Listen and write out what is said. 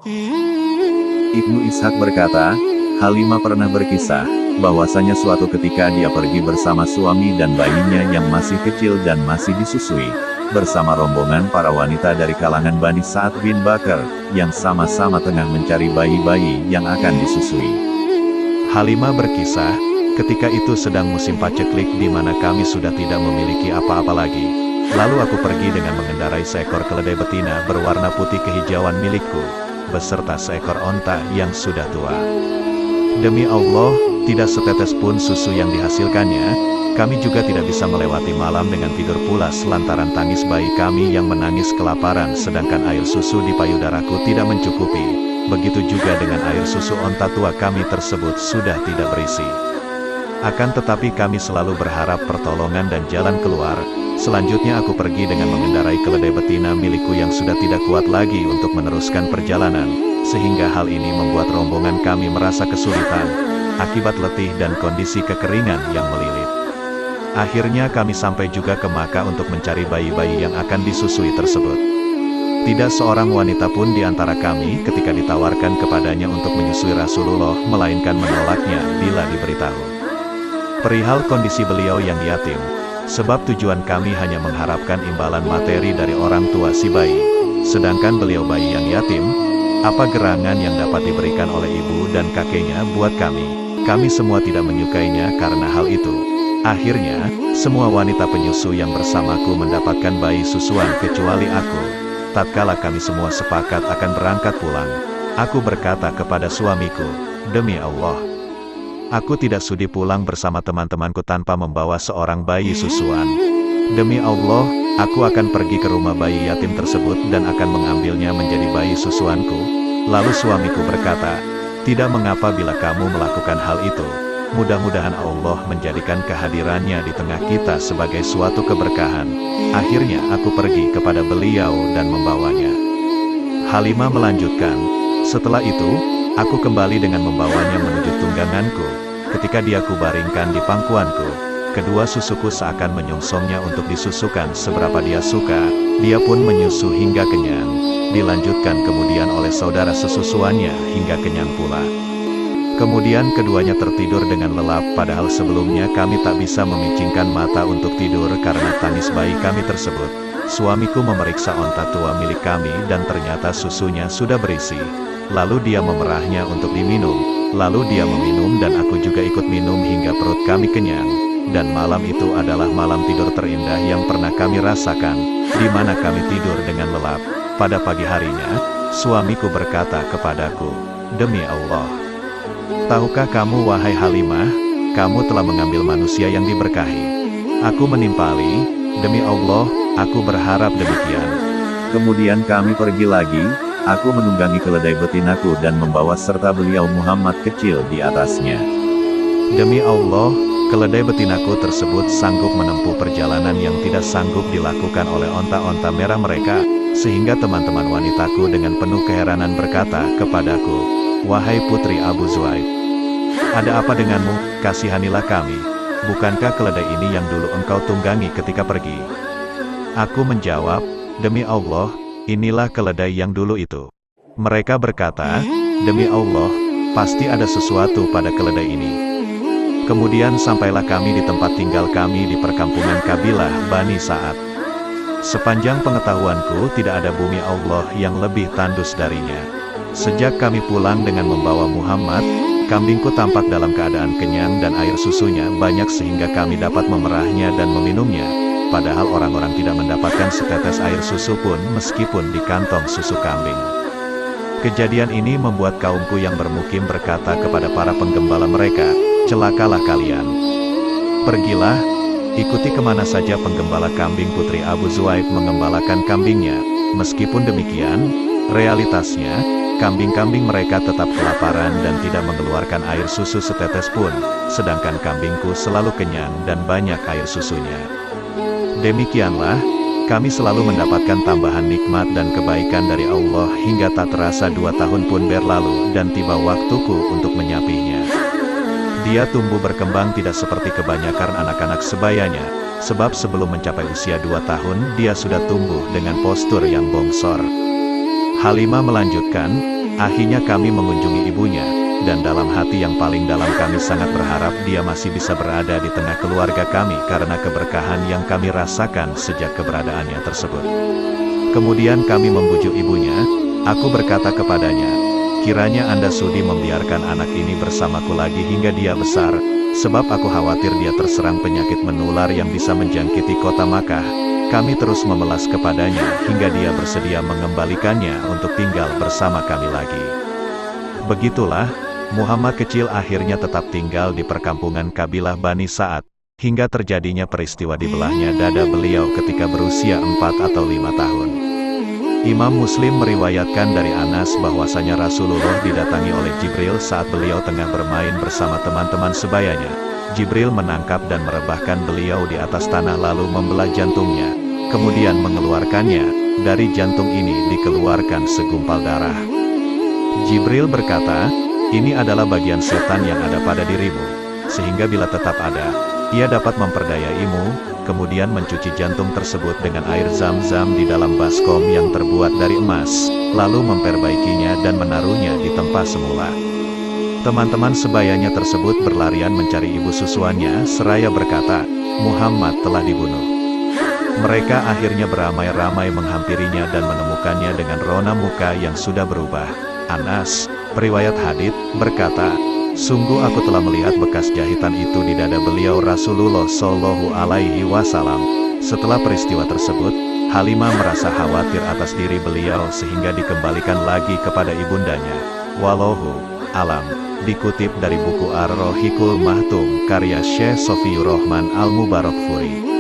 Ibnu Ishaq berkata, Halimah pernah berkisah, bahwasanya suatu ketika dia pergi bersama suami dan bayinya yang masih kecil dan masih disusui, bersama rombongan para wanita dari kalangan Bani Sa'ad bin Bakar, yang sama-sama tengah mencari bayi-bayi yang akan disusui. Halimah berkisah, ketika itu sedang musim paceklik di mana kami sudah tidak memiliki apa-apa lagi. Lalu aku pergi dengan mengendarai seekor keledai betina berwarna putih kehijauan milikku, beserta seekor onta yang sudah tua. Demi Allah, tidak setetes pun susu yang dihasilkannya, kami juga tidak bisa melewati malam dengan tidur pulas lantaran tangis bayi kami yang menangis kelaparan sedangkan air susu di payudaraku tidak mencukupi. Begitu juga dengan air susu onta tua kami tersebut sudah tidak berisi. Akan tetapi kami selalu berharap pertolongan dan jalan keluar. Selanjutnya aku pergi dengan mengendarai keledai betina milikku yang sudah tidak kuat lagi untuk meneruskan perjalanan, sehingga hal ini membuat rombongan kami merasa kesulitan, akibat letih dan kondisi kekeringan yang melilit. Akhirnya kami sampai juga ke Makkah untuk mencari bayi-bayi yang akan disusui tersebut. Tidak seorang wanita pun di antara kami ketika ditawarkan kepadanya untuk menyusui Rasulullah, melainkan menolaknya bila diberitahu perihal kondisi beliau yang yatim. Sebab tujuan kami hanya mengharapkan imbalan materi dari orang tua si bayi. Sedangkan beliau bayi yang yatim, apa gerangan yang dapat diberikan oleh ibu dan kakeknya buat kami? Kami semua tidak menyukainya karena hal itu. Akhirnya, semua wanita penyusu yang bersamaku mendapatkan bayi susuan kecuali aku. Tatkala kami semua sepakat akan berangkat pulang, aku berkata kepada suamiku, "Demi Allah, aku tidak sudi pulang bersama teman-temanku tanpa membawa seorang bayi susuan. Demi Allah, aku akan pergi ke rumah bayi yatim tersebut dan akan mengambilnya menjadi bayi susuanku." Lalu suamiku berkata, "Tidak mengapa bila kamu melakukan hal itu. Mudah-mudahan Allah menjadikan kehadirannya di tengah kita sebagai suatu keberkahan." Akhirnya aku pergi kepada beliau dan membawanya. Halimah melanjutkan, "Setelah itu, aku kembali dengan membawanya menuju tungganganku. Ketika dia kubaringkan di pangkuanku, kedua susuku seakan menyongsongnya untuk disusukan seberapa dia suka. Dia pun menyusu hingga kenyang. Dilanjutkan kemudian oleh saudara sesusuannya hingga kenyang pula. Kemudian keduanya tertidur dengan lelap, padahal sebelumnya kami tak bisa memicingkan mata untuk tidur karena tangis bayi kami tersebut. Suamiku memeriksa onta tua milik kami dan ternyata susunya sudah berisi. Lalu dia memerahnya untuk diminum. Lalu dia meminum dan aku juga ikut minum hingga perut kami kenyang. Dan malam itu adalah malam tidur terindah yang pernah kami rasakan, di mana kami tidur dengan lelap. Pada pagi harinya, suamiku berkata kepadaku, "Demi Allah, tahukah kamu wahai Halimah, kamu telah mengambil manusia yang diberkahi?" Aku menimpali, "Demi Allah, aku berharap demikian." Kemudian kami pergi lagi. Aku menunggangi keledai betinaku dan membawa serta beliau Muhammad kecil di atasnya. Demi Allah, keledai betinaku tersebut sanggup menempuh perjalanan yang tidak sanggup dilakukan oleh onta-onta merah mereka, sehingga teman-teman wanitaku dengan penuh keheranan berkata kepadaku, "Wahai putri Abu Zuhaib, ada apa denganmu? Kasihanilah kami. Bukankah keledai ini yang dulu engkau tunggangi ketika pergi?" Aku menjawab, "Demi Allah, inilah keledai yang dulu itu." Mereka berkata, "Demi Allah, pasti ada sesuatu pada keledai ini." Kemudian sampailah kami di tempat tinggal kami di perkampungan kabilah Bani Sa'ad. Sepanjang pengetahuanku tidak ada bumi Allah yang lebih tandus darinya. Sejak kami pulang dengan membawa Muhammad, kambingku tampak dalam keadaan kenyang dan air susunya banyak sehingga kami dapat memerahnya dan meminumnya. Padahal orang-orang tidak mendapatkan setetes air susu pun meskipun di kantong susu kambing. Kejadian ini membuat kaumku yang bermukim berkata kepada para penggembala mereka, "Celakalah kalian. Pergilah, ikuti kemana saja penggembala kambing putri Abu Zuhaib mengembalakan kambingnya." Meskipun demikian, realitasnya, kambing-kambing mereka tetap kelaparan dan tidak mengeluarkan air susu setetes pun, sedangkan kambingku selalu kenyang dan banyak air susunya. Demikianlah, kami selalu mendapatkan tambahan nikmat dan kebaikan dari Allah hingga tak terasa 2 tahun pun berlalu dan tiba waktuku untuk menyapihnya. Dia tumbuh berkembang tidak seperti kebanyakan anak-anak sebayanya, sebab sebelum mencapai usia 2 tahun dia sudah tumbuh dengan postur yang bongsor. Halimah melanjutkan, Akhirnya kami mengunjungi ibunya, dan dalam hati yang paling dalam kami sangat berharap dia masih bisa berada di tengah keluarga kami karena keberkahan yang kami rasakan sejak keberadaannya tersebut. Kemudian kami membujuk ibunya, aku berkata kepadanya, kiranya Anda sudi membiarkan anak ini bersamaku lagi hingga dia besar, sebab aku khawatir dia terserang penyakit menular yang bisa menjangkiti kota Makkah. Kami terus memelas kepadanya hingga dia bersedia mengembalikannya untuk tinggal bersama kami lagi. Begitulah, Muhammad kecil akhirnya tetap tinggal di perkampungan kabilah Bani Sa'ad, hingga terjadinya peristiwa dibelahnya dada beliau ketika berusia 4 atau 5 tahun. Imam Muslim meriwayatkan dari Anas bahwasanya Rasulullah didatangi oleh Jibril saat beliau tengah bermain bersama teman-teman sebayanya. Jibril menangkap dan merebahkan beliau di atas tanah lalu membelah jantungnya, kemudian mengeluarkannya. Dari jantung ini dikeluarkan segumpal darah. Jibril berkata, ini adalah bagian setan yang ada pada dirimu, sehingga bila tetap ada, ia dapat memperdayaimu. Kemudian mencuci jantung tersebut dengan air zam-zam di dalam baskom yang terbuat dari emas, lalu memperbaikinya dan menaruhnya di tempat semula. Teman-teman sebayanya tersebut berlarian mencari ibu susuannya seraya berkata, Muhammad telah dibunuh. Mereka akhirnya beramai-ramai menghampirinya dan menemukannya dengan rona muka yang sudah berubah. Anas, periwayat hadits, berkata, sungguh aku telah melihat bekas jahitan itu di dada beliau Rasulullah Shallallahu Alaihi Wasallam. Setelah peristiwa tersebut, Halimah merasa khawatir atas diri beliau sehingga dikembalikan lagi kepada ibundanya. Wallahu alam. Dikutip dari buku Ar-Rohiqul Mahtum karya Syekh Sofiyur Rahman Al-Mubarakfuri.